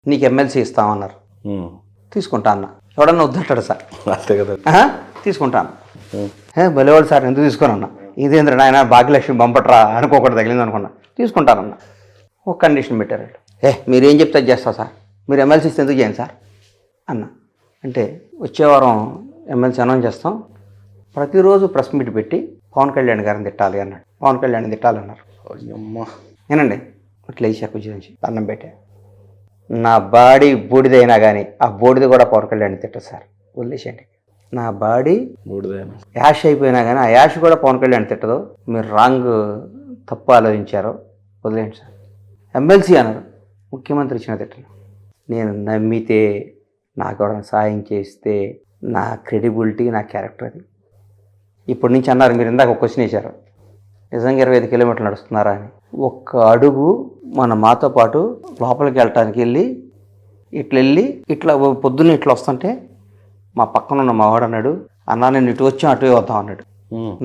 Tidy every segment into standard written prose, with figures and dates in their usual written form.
నీకు ఎమ్మెల్సీ ఇస్తామన్నారు, తీసుకుంటా అన్న. ఎవడన్నా వద్దంటాడు సార్, అంతే కదా. తీసుకుంటాను. బలివాడు సార్ ఎందుకు తీసుకోనన్నా, ఇదేంద్ర నాయన భాగ్యలక్ష్మి బంపట్రా అనుకోకూడదు తగిలింది అనుకున్నా, తీసుకుంటానన్నా. ఒక కండిషన్ పెట్టారు. మీరేం చెప్తే అది చేస్తా సార్, మీరు ఎమ్మెల్సీ ఇస్తే ఎందుకు చేయండి సార్ అన్న. అంటే వచ్చే వారం ఎమ్మెల్సీ అనౌన్స్ చేస్తాం, ప్రతిరోజు ప్రెస్ మీట్ పెట్టి పవన్ కళ్యాణ్ గారిని తిట్టాలి అన్నాడు. పవన్ కళ్యాణ్ తిట్టాలన్నారు. ఏనండి ఇట్లా వేసాకు గురించి దండం పెట్టా. నా బాడీ బూడిదైనా కానీ ఆ బూడిద కూడా పవన్ కళ్యాణ్ తిట్టదు సార్, వదిలేసేయండి. నా బాడీ బూడిదైనా యాష్ అయిపోయినా కానీ ఆ యాష్ కూడా పవన్ కళ్యాణ్ తిట్టదు. మీరు రాంగ్, తప్పు ఆలోచించారు, వదిలేండి సార్. ఎమ్మెల్సీ అన్నారు, ముఖ్యమంత్రి ఇచ్చిన తిట్టను. నేను నమ్మితే, నాకు ఎవరైనా సాయం చేస్తే నా క్రెడిబిలిటీ, నా క్యారెక్టర్ అది. ఇప్పటి నుంచి అన్నారు, మీరు ఇందాక ఒక క్వశ్చన్ వేశారు, నిజంగా 25 కిలోమీటర్లు నడుస్తున్నారా అని. ఒక్క అడుగు మాతో పాటు లోపలికి వెళ్ళటానికి వెళ్ళి ఇట్లా పొద్దున్న ఇట్లా వస్తుంటే మా పక్కన ఉన్న మావాడు అన్నాడు, అన్నా నేను ఇటు వచ్చి అటువే వద్దాం అన్నాడు.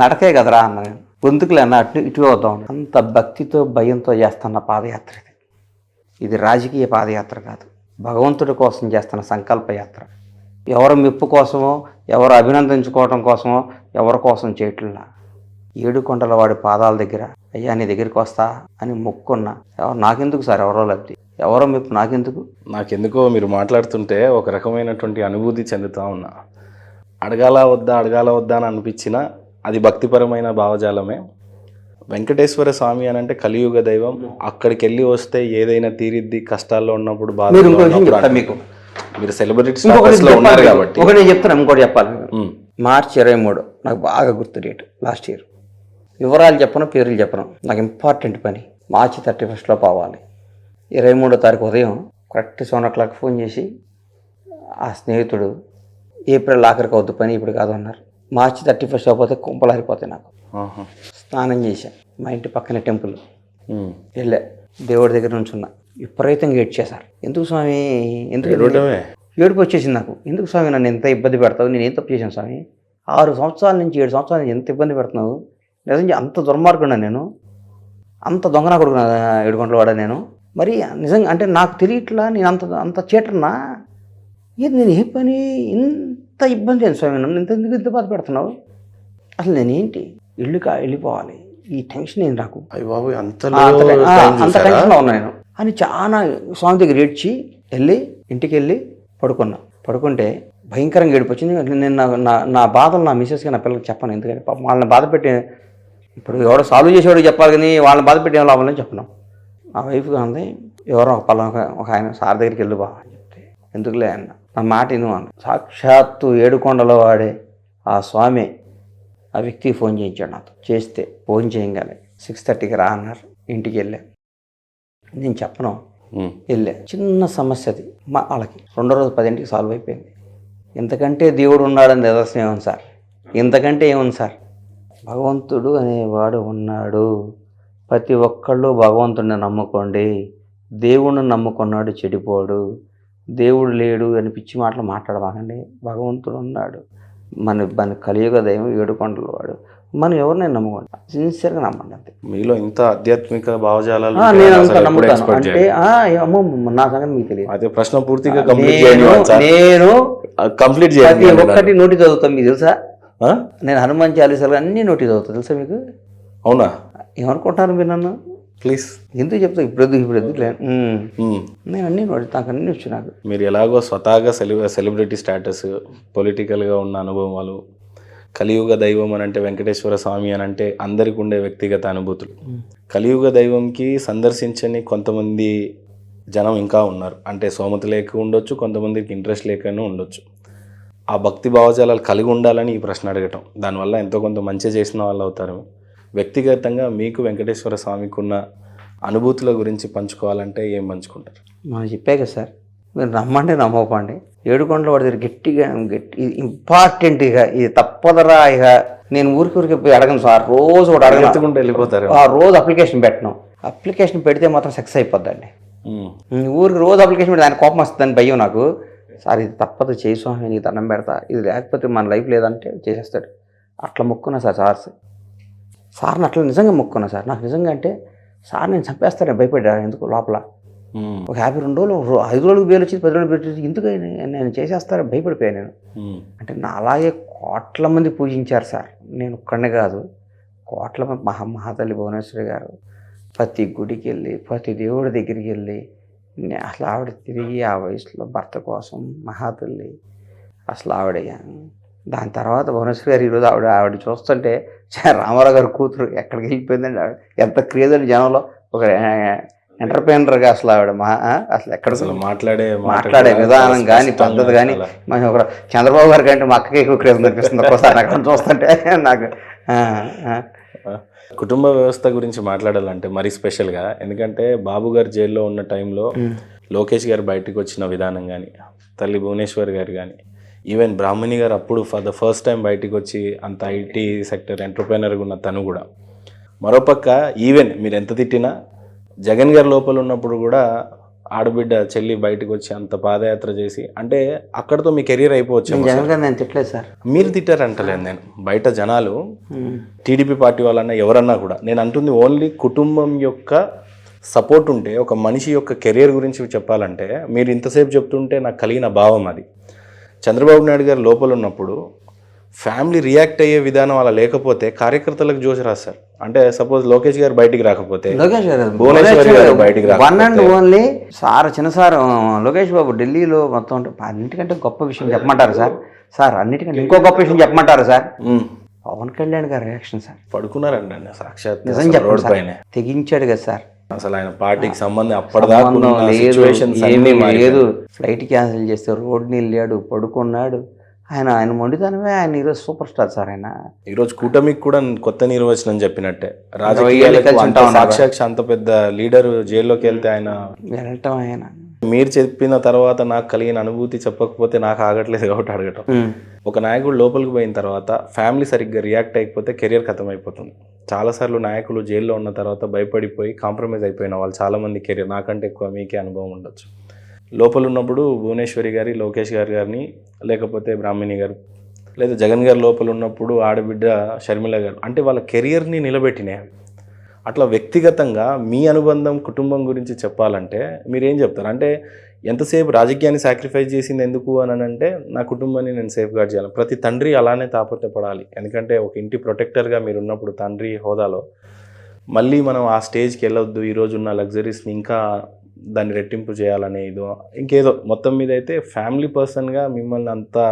నడకే కదరా అన్న, నేను గొంతుకులే అన్న ఇటువే వద్దాం అన్నాడు. అంత భక్తితో భయంతో చేస్తున్న పాదయాత్ర ఇది. ఇది రాజకీయ పాదయాత్ర కాదు, భగవంతుడి కోసం చేస్తున్న సంకల్పయాత్ర. ఎవరు మెప్పు కోసమో, ఎవరు అభినందించుకోవడం కోసమో, ఎవరి కోసం చేయట్లా. 7 కొండల వాడి పాదాల దగ్గర, అయ్యా నీ దగ్గరికి వస్తా అని మొక్కున్నా. నాకెందుకు సార్ ఎవరో లబ్ధి, ఎవరో మెప్పు నాకెందుకో మీరు మాట్లాడుతుంటే ఒక రకమైనటువంటి అనుభూతి చెందుతూ ఉన్నా. అడగాల వద్దా అని అనిపించినా అది భక్తిపరమైన భావజాలమే. వెంకటేశ్వర స్వామి అని అంటే కలియుగ దైవం. అక్కడికి వెళ్ళి వస్తే ఏదైనా తీరిద్ది, కష్టాల్లో ఉన్నప్పుడు మీరు సెలబ్రిటీ స్టేటస్లో ఉన్నారు కాబట్టి. ఒకటి నేను చెప్తాను, ఇంకోటి చెప్పాలి. మార్చి 23 నాకు బాగా గుర్తు డేట్, లాస్ట్ ఇయర్. వివరాలు చెప్పను, పేర్లు చెప్పను, నాకు ఇంపార్టెంట్ పని. మార్చి 31 పోవాలి. 23వ తారీఖు ఉదయం కరెక్ట్ 7 o'clock ఫోన్ చేసి, ఆ స్నేహితుడు ఏప్రిల్ ఆఖరికి అవుద్దు పని, ఇప్పుడు కాదు అన్నారు. మార్చి 31 పోతే కుంపలారిపోతాయి నాకు. స్నానం చేశాను, మా ఇంటి పక్కనే టెంపుల్ వెళ్ళా, దేవుడి దగ్గర నుంచున్నా. విపరీతంగా ఏడ్చేశారు. ఎందుకు స్వామి, ఎందుకు ఏడుపు వచ్చేసింది నాకు. ఎందుకు స్వామి నన్ను ఎంత ఇబ్బంది పెడతావు, నేను ఏం తప్పు చేశాను స్వామి? 6 సంవత్సరాల నుంచి 7 సంవత్సరాల నుంచి ఎంత ఇబ్బంది పెడుతున్నావు? నిజంగా అంత దుర్మార్గున్నా నేను, అంత దొంగనా కొడుకున్నా 7 గంటలు వాడా నేను? మరి నిజంగా అంటే నాకు తెలియట్లా, నేను అంత చీటర్నా? ఏది నేను ఏ పని ఇంత ఇబ్బంది అయింది స్వామి, నన్ను ఎందుకు ఇంత బాధ పెడుతున్నావు? అసలు నేనేంటి, వెళ్ళిపోవాలి, ఈ టెన్షన్ ఏంటి నాకు? అంత టెన్షన్లో ఉన్నా నేను అని చాలా స్వామి దగ్గర ఏడ్చి ఇంటికి వెళ్ళి పడుకుంటే భయంకరంగా ఏడుపు వచ్చింది. నేను నా బాధలు నా మిస్సెస్గా నా పిల్లలకి చెప్పను, ఎందుకంటే వాళ్ళని బాధ పెట్టి, ఇప్పుడు ఎవడో సాల్వ్ చేసేవాడికి చెప్పాలి కానీ వాళ్ళని బాధ పెట్టి ఏం లాభాలని చెప్పను. నా వైఫ్గా ఉంది, ఎవరో ఒక ఆయన సార్ దగ్గరికి వెళ్ళి బాగా అని చెప్తే, ఎందుకులే అన్న, నా మాట విను అన్న. సాక్షాత్తు 7 కొండల వాడే ఆ స్వామి ఆ వ్యక్తికి ఫోన్ చేయించాడు నాతో. చేస్తే ఫోన్ చేయగానే 6:30కి రా అన్నారు. ఇంటికి వెళ్ళా, నేను చెప్పను, వెళ్ళా. చిన్న సమస్య అది వాళ్ళకి. 2వ రోజు 10ంటికి సాల్వ్ అయిపోయింది. ఇంతకంటే దేవుడు ఉన్నాడని నిదర్శనం ఏముంది సార్, ఇంతకంటే ఏముంది సార్? భగవంతుడు అనేవాడు ఉన్నాడు. ప్రతి ఒక్కళ్ళు భగవంతుడిని నమ్ముకోండి. దేవుడిని నమ్ముకున్నాడు చెడిపోడు. దేవుడు లేడు అని పిచ్చి మాటలు మాట్లాడబాకండి. భగవంతుడు ఉన్నాడు. మన కలియుగ దైవం 7 కొండల వాడు. మనం ఎవరినైనా నమ్ముకోండి, సిన్సియర్గా నమ్మండి అంతే. మీలో ఇంత ఆధ్యాత్మిక భావజాలాలు నేను అంత నమ్ముతాను అంటే అమ్మో నా సంగతి మీకు తెలియదు. అదే ప్రశ్న పూర్తిగా నేను ప్రతి ఒక్కటి నోటి చదువుతాను, మీకు తెలుసా? నేను హనుమాన్ చాలీసాలు అన్ని నోటి చదువుతాను, తెలుసా మీకు? అవునా? ఏమనుకుంటున్నారు మీరు నన్ను? ప్లీజ్ ఎందుకు చెప్తా, ఇప్పుడు నేను అన్నీ నోటి, నాకు అన్నీ వచ్చు. నాకు మీరు ఎలాగో స్వతహాగా సెలబ్రిటీ స్టేటస్, పొలిటికల్గా ఉన్న అనుభవాలు, కలియుగ దైవం అని అంటే వెంకటేశ్వర స్వామి అని అంటే అందరికి ఉండే వ్యక్తిగత అనుభూతులు. కలియుగ దైవంకి సందర్శించని కొంతమంది జనం ఇంకా ఉన్నారు. అంటే సోమత లేక ఉండొచ్చు, కొంతమందికి ఇంట్రెస్ట్ లేకనే ఉండొచ్చు. ఆ భక్తి భావజాలాలు కలిగి ఉండాలని ఈ ప్రశ్న అడగటం, దానివల్ల ఎంతో కొంత మంచి చేసిన వాళ్ళు అవుతారు. వ్యక్తిగతంగా మీకు వెంకటేశ్వర స్వామికి ఉన్న అనుభూతుల గురించి పంచుకోవాలంటే ఏం పంచుకుంటారు? మనం చెప్పే కదా సార్, మీరు నమ్మండి నమ్మకండి. 7 కొండల వాడి దగ్గర గట్టి ఇంపార్టెంట్, ఇది తప్పదరా. నేను ఊరికి అడగను సార్, రోజు ఒకటి అడగకుండా వెళ్ళిపోతారు. రోజు అప్లికేషన్ పెట్టను. అప్లికేషన్ పెడితే మాత్రం సక్సెస్ అయిపోద్దండి. ఊరికి రోజు అప్లికేషన్ పెడితే ఆయన కోపం వస్తుందని భయం నాకు. సార్ ఇది తప్పదు, చేయి స్వామి నీకు దండం పెడతా, ఇది లేకపోతే మన లైఫ్ లేదంటే చేసేస్తాడు. అట్లా మొక్కున్నా సార్ని అట్లా నిజంగా మొక్కున్నా సార్. నాకు నిజంగా అంటే సార్ నేను చంపేస్తానే భయపడ్డా, ఎందుకు లోపల ఒక 52 రోజులు 5 రోజులకు బెయిల్ వచ్చింది, 10 రోజులు పెట్టి ఎందుకు నేను చేసేస్తారని భయపడిపోయాను నేను. అంటే నా అలాగే కోట్ల మంది పూజించారు సార్, నేను ఒక్కడిని కాదు, కోట్ల మంది. మహాతల్లి భువనేశ్వరి గారు ప్రతి గుడికి వెళ్ళి ప్రతి దేవుడి దగ్గరికి వెళ్ళి అసలు ఆవిడ తిరిగి ఆ వయసులో భర్త కోసం మహాతల్లి అసలు ఆవిడ. దాని తర్వాత భువనేశ్వరి గారు ఈరోజు ఆవిడ చూస్తుంటే రామారావు గారి కూతురు ఎక్కడికి వెళ్ళిపోయిందండి, ఆవిడ ఎంత క్రేజ్ అండి జనంలో, ఒక ఎంటర్ప్రైనర్గా అసలు ఆవిడ అసలు ఎక్కడ మాట్లాడే విధానం కానీ పద్ధతి కానీ మనం ఒక చంద్రబాబు గారి కంటే మా అక్కకి ఎక్కువ క్రేజ్ అనిపిస్తుంది ఒక్కోసారి అక్కడ చూస్తుంటే నాకు. కుటుంబ వ్యవస్థ గురించి మాట్లాడాలంటే మరీ స్పెషల్గా, ఎందుకంటే బాబు గారు జైల్లో ఉన్న టైంలో లోకేష్ గారు బయటకు వచ్చిన విధానం కానీ, తల్లి భువనేశ్వర్ గారు కానీ, ఈవెన్ బ్రాహ్మణి గారు అప్పుడు ఫర్ ద ఫస్ట్ టైం బయటకు వచ్చి అంత ఐటీ సెక్టర్ ఎంటర్ప్రైనర్గా ఉన్న తను కూడా. మరోపక్క ఈవెన్ మీరు ఎంత తిట్టినా జగన్ గారు లోపల ఉన్నప్పుడు కూడా ఆడబిడ్డ చెల్లి బయటకు వచ్చి అంత పాదయాత్ర చేసి, అంటే అక్కడతో మీ కెరీర్ అయిపోవచ్చు. నేను తిట్టలేదు సార్, మీరు తిట్టారంటలేదు నేను. బయట జనాలు టీడీపీ పార్టీ వాళ్ళన్నా ఎవరన్నా కూడా, నేను అంటుంది ఓన్లీ కుటుంబం యొక్క సపోర్ట్ ఉంటే ఒక మనిషి యొక్క కెరీర్ గురించి చెప్పాలంటే మీరు ఇంతసేపు చెప్తుంటే నాకు కలిగిన భావం అది. చంద్రబాబు నాయుడు గారు లోపల ఉన్నప్పుడు ఫ్యామిలీ రియాక్ట్ అయ్యే విధానం అలా లేకపోతే కార్యకర్తలకు జోషి రాస్తారు. అంటే సపోజ్ లోకేష్ గారు బయటికి రాకపోతే, భువనేశ్వరి గారు బయటికి రాకపోతే, ఓన్లీ సార్ చిన్న సార్ లోకేష్ బాబు ఢిల్లీలో మొత్తం అన్నిటికంటే గొప్ప విషయం చెప్పమంటారు సార్, సార్ అన్నిటికంటే ఇంకో గొప్ప విషయం చెప్పమంటారు సార్, పవన్ కళ్యాణ్ గారి రియాక్షన్ సార్. పడుకున్నారండి సాక్షాత్ నిజం చెప్పండి సార్, తెగించాడు కదా సార్. అసలు ఆయన పార్టీకి సంబంధం అప్పటిదాకా లేదు, ఫ్లైట్ క్యాన్సిల్ చేస్తే రోడ్ని వెళ్ళాడు, పడుకున్నాడు. ఆయన మొండితనమే ఆయన ఈరోజు సూపర్ స్టార్ సార్. ఆయన ఈరోజు కూటమికి కూడా కొత్త నిర్వచనం చెప్పినట్టే. రాజకీయాలకు సాక్షాక్ష అంత పెద్ద లీడర్ జైల్లోకి వెళ్తే ఆయన వెళ్ళటం, ఆయన మీరు చెప్పిన తర్వాత నాకు కలిగిన అనుభూతి చెప్పకపోతే నాకు ఆగట్లేదు కాబట్టి అడగటం. ఒక నాయకుడు లోపలికి పోయిన తర్వాత ఫ్యామిలీ సరిగ్గా రియాక్ట్ అయిపోతే కెరియర్ ఖతం అయిపోతుంది. చాలాసార్లు నాయకులు జైల్లో ఉన్న తర్వాత భయపడిపోయి కాంప్రమైజ్ అయిపోయిన వాళ్ళు చాలామంది కెరియర్, నాకంటే ఎక్కువ మీకే అనుభవం ఉండొచ్చు. లోపల ఉన్నప్పుడు భువనేశ్వరి గారి, లోకేష్ గారిని, లేకపోతే బ్రాహ్మణి గారు, లేదా జగన్ గారు లోపల ఉన్నప్పుడు ఆడబిడ్డ షర్మిల గారు, అంటే వాళ్ళ కెరియర్ని నిలబెట్టినాయి. అట్లా వ్యక్తిగతంగా మీ అనుబంధం కుటుంబం గురించి చెప్పాలంటే మీరేం చెప్తారు? అంటే ఎంతసేపు రాజకీయాన్ని సాక్రిఫైస్ చేసింది ఎందుకు అని అంటే, నా కుటుంబాన్ని నేను సేఫ్ గార్డ్ చేయాలి. ప్రతి తండ్రి అలానే తాపత్రపడాలి. ఎందుకంటే ఒక ఇంటి ప్రొటెక్టర్గా మీరు ఉన్నప్పుడు తండ్రి హోదాలో మళ్ళీ మనం ఆ స్టేజ్కి వెళ్ళొద్దు, ఈరోజు ఉన్న లగ్జరీస్ని ఇంకా దాన్ని రెట్టింపు చేయాలనే ఇదో ఇంకేదో, మొత్తం మీద అయితే ఫ్యామిలీ పర్సన్గా మిమ్మల్ని అంతా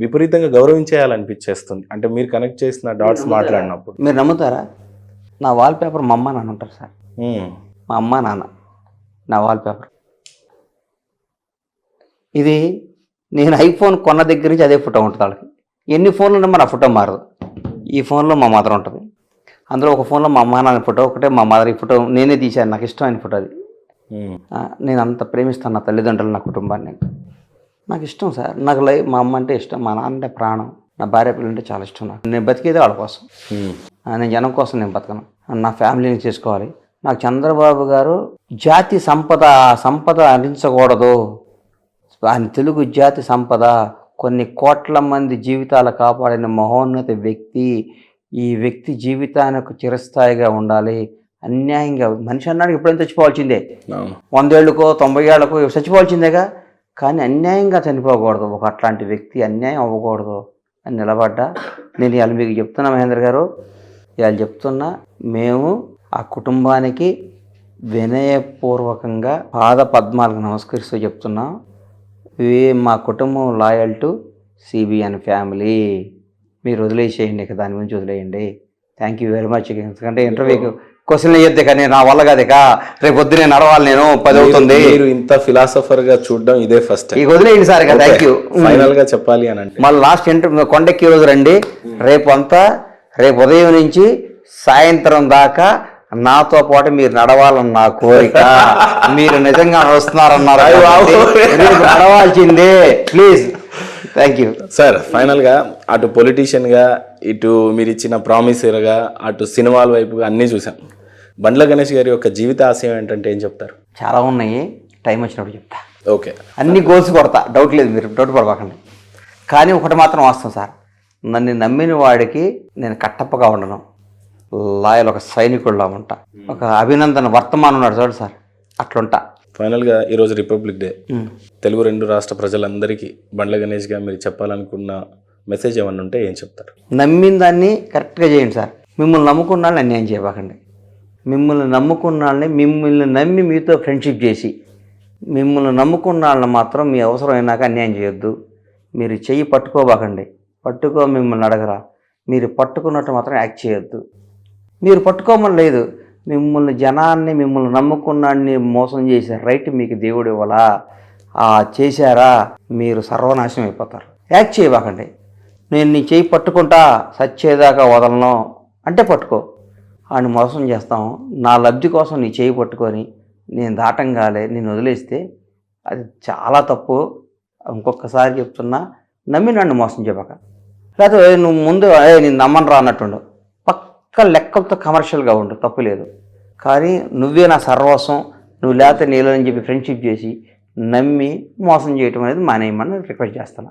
విపరీతంగా గౌరవించేయాలనిపించేస్తుంది. అంటే మీరు కనెక్ట్ చేసిన డాట్స్ మాట్లాడినప్పుడు. మీరు నమ్ముతారా, నా వాల్పేపర్ మా అమ్మ నాన్న ఉంటారు సార్. మా అమ్మ నాన్న నా వాల్పేపర్. ఇది నేను ఐఫోన్ కొన్న దగ్గర నుంచి అదే ఫోటో ఉంటుంది వాళ్ళకి. ఎన్ని ఫోన్లు ఉన్నా ఆ ఫోటో మారదు. ఈ ఫోన్లో మా మదర్ ఉంటుంది, అందులో ఒక ఫోన్లో మా అమ్మ నాన్న ఫోటో ఒకటే, మా మదర్ ఈ ఫోటో నేనే తీశాను, నాకు ఇష్టమైన ఫోటో అది. నేను అంత ప్రేమిస్తాను నా తల్లిదండ్రులు, నా కుటుంబాన్ని. నాకు ఇష్టం సార్, నాకు మా అమ్మ అంటే ఇష్టం, మా నాన్న అంటే ప్రాణం, నా భార్య పిల్లలు అంటే చాలా ఇష్టం. నాకు నేను బతికేదే వాళ్ళ కోసం, నేను జనం కోసం నేను బతకను, నా ఫ్యామిలీని చేసుకోవాలి. నాకు చంద్రబాబు గారు జాతి సంపద అందించకూడదు, ఆయన తెలుగు జాతి సంపద, కొన్ని కోట్ల మంది జీవితాలు కాపాడిన మహోన్నత వ్యక్తి. ఈ వ్యక్తి జీవితానికి చిరస్థాయిగా ఉండాలి. అన్యాయంగా మనిషి అన్నాడు ఎప్పుడైనా చచ్చిపోవాల్సిందే, 100 ఏళ్ళకో 90 ఏళ్ళకో చచ్చిపోవాల్సిందేగా, కానీ అన్యాయంగా చనిపోకూడదు. ఒక అట్లాంటి వ్యక్తి అన్యాయం అవ్వకూడదు అని నిలబడ్డా. నేను ఇవాళ మీకు చెప్తున్నా మహేంద్ర గారు, ఇవాళ చెప్తున్నా, మేము ఆ కుటుంబానికి వినయపూర్వకంగా పాద పద్మాలకు నమస్కరిస్తూ చెప్తున్నాం, మా కుటుంబం లాయల్ టు సిబిఎన్ ఫ్యామిలీ. మీరు వదిలేసేయండి, ఇక దాని గురించి వదిలేయండి. Thank you very much. ఎందుకంటే ఇంటర్వ్యూకి క్వశ్చన్ వేయద్దు, కానీ నా వల్ల కాదు, ఇక రేపు పొద్దునే నడవాలి, నేను 10 అవుతుంది. మీరు ఇంత ఫిలాసఫర్ గా చూడడం ఇదే ఫస్ట్. ఇక వదిలేయండి సార్, ఇక థ్యాంక్ యూ. ఫైనల్ గా చెప్పాలి అని అంటే మళ్ళీ లాస్ట్ ఇంటర్వ్యూ కొండెక్కి రోజు రండి, రేపు ఉదయం నుంచి సాయంత్రం దాకా నాతో పాటు మీరు నడవాలన్న నా కోరిక. మీరు నిజంగా నడుస్తున్నారన్నారు, నడవాల్సిందే, ప్లీజ్. Thank you sir. ఫైనల్గా అటు పొలిటీషియన్గా, ఇటు మీరు ఇచ్చిన ప్రామిసర్గా, అటు సినిమాల వైపుగా అన్నీ చూసాం. బండ్ల గణేష్ గారి యొక్క జీవిత ఆశయం ఏంటంటే ఏం చెప్తారు? చాలా ఉన్నాయి, టైం వచ్చినప్పుడు చెప్తా. ఓకే, అన్ని గోల్స్ కొడతా, డౌట్ లేదు, మీరు డౌట్ పడకండి. కానీ ఒకటి మాత్రం వాస్తవం సార్, నన్ను నమ్మిన వాడికి నేను కట్టప్పగా ఉండను, లాయల్ ఒక సైనికుడిలా ఉంటా. ఒక అభినందన వర్తమానం ఉన్నాడు చూడండి సార్, అట్లుంటా. ఫైనల్గా ఈరోజు రిపబ్లిక్ డే, తెలుగు 2 రాష్ట్ర ప్రజలందరికీ బండ్ల గణేష్గా మీరు చెప్పాలనుకున్న మెసేజ్ ఏమన్నా ఉంటే ఏం చెప్తారు? నమ్మిన దాన్ని కరెక్ట్గా చేయండి సార్. మిమ్మల్ని నమ్ముకున్న వాళ్ళని అన్యాయం చేయబాకండి. మిమ్మల్ని నమ్ముకున్న వాళ్ళని, మిమ్మల్ని నమ్మి మీతో ఫ్రెండ్షిప్ చేసి మిమ్మల్ని నమ్ముకున్న వాళ్ళని మాత్రం మీ అవసరం అయినాక అన్యాయం చేయొద్దు. మీరు చెయ్యి పట్టుకోబాకండి. మిమ్మల్ని అడగరా, మీరు పట్టుకున్నట్టు మాత్రం యాక్ట్ చేయొద్దు. మీరు పట్టుకోమని లేదు, మిమ్మల్ని నమ్ముకున్నాన్ని మోసం చేశారు, రైట్ మీకు దేవుడు ఇవ్వాలా, చేశారా, మీరు సర్వనాశనం అయిపోతారు. యాక్ట్ చేయబాకండి. నేను నీ చేయి పట్టుకుంటా సచ్చేదాకా వదలను అంటే పట్టుకో, ఆయన మోసం చేస్తాం. నా లబ్ధి కోసం నీ చేయి పట్టుకొని నేను దాటంగాలే నేను వదిలేస్తే అది చాలా తప్పు. ఇంకొకసారి చెప్తున్నా, నమ్మి నన్ను మోసం చేయబాక. లేకపోతే నువ్వు ముందు నేను నమ్మను రా అన్నట్టుండు, పక్క లెక్కలతో కమర్షియల్గా ఉండు, తప్పు లేదు. కానీ నువ్వే నా సర్వస్వం, నువ్వు లేకపోతే నీలో అని చెప్పి ఫ్రెండ్షిప్ చేసి నమ్మి మోసం చేయటం అనేది మానేయమని రిక్వెస్ట్ చేస్తాను.